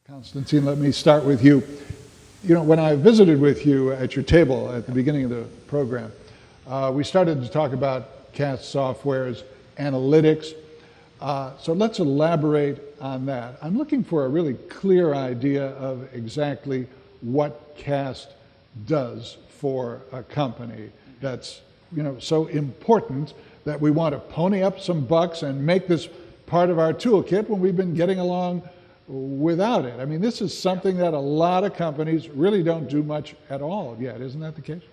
Constantine, let me start with you. You know, when I visited with you at your table at the beginning of the program, we started to talk about CAST software's analytics. So let's elaborate on that. I'm looking for a really clear idea of exactly what CAST does for a company that's, you know, so important that we want to pony up some bucks and make this part of our toolkit when we've been getting along without it. I mean, this is something that a lot of companies really don't do much at all yet. Isn't that the case?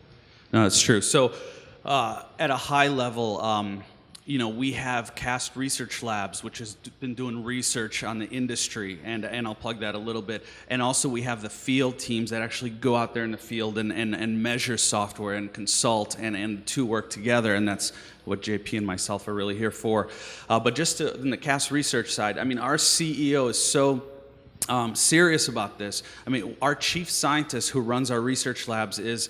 No, it's true. So at a high level, you know, we have CAST Research Labs, which has been doing research on the industry, and I'll plug that a little bit. And also we have the field teams that actually go out there in the field and measure software and consult and to work together, and that's what JP and myself are really here for. But just in the CAST research side, I mean, our CEO is so serious about this. I mean, our chief scientist who runs our research labs is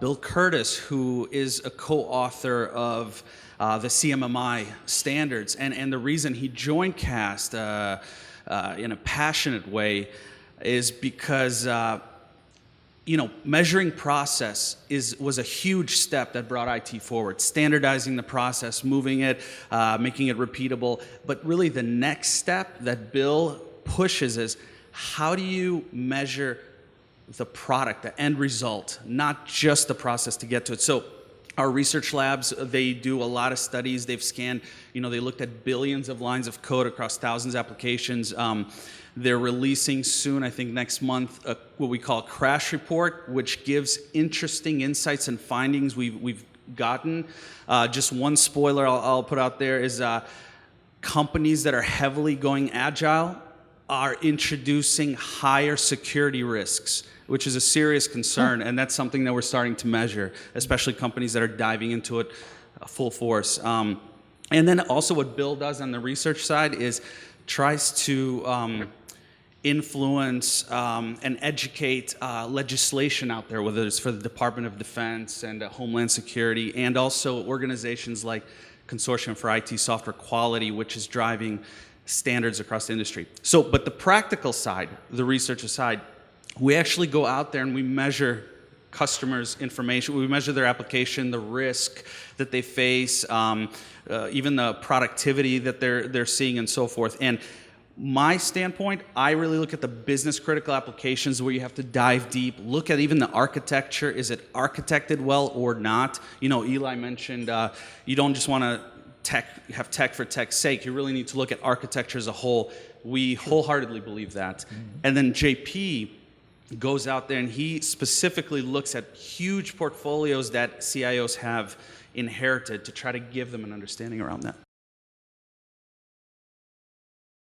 Bill Curtis, who is a co-author of the CMMI standards, and the reason he joined CAST in a passionate way is because you know, measuring process was a huge step that brought IT forward. Standardizing the process, moving it, making it repeatable. But really the next step that Bill pushes is, how do you measure the product, the end result, not just the process to get to it. So our research labs, they do a lot of studies. They've scanned, you know, they looked at billions of lines of code across thousands of applications. They're releasing soon, I think next month, what we call a crash report, which gives interesting insights and findings we've gotten. Just one spoiler I'll put out there is companies that are heavily going agile are introducing higher security risks, which is a serious concern, and that's something that we're starting to measure, especially companies that are diving into it full force. And then also what Bill does on the research side is tries to influence and educate legislation out there, whether it's for the Department of Defense and Homeland Security, and also organizations like Consortium for IT Software Quality, which is driving standards across the industry. So, but the practical side, the researcher side, we actually go out there and we measure customers' information. We measure their application, the risk that they face, even the productivity that they're seeing, and so forth. And my standpoint, I really look at the business critical applications where you have to dive deep, look at even the architecture. Is it architected well or not? You know, Eli mentioned you don't just want to have tech for tech's sake. You really need to look at architecture as a whole. We wholeheartedly believe that. Mm-hmm. And then JP goes out there and he specifically looks at huge portfolios that CIOs have inherited to try to give them an understanding around that.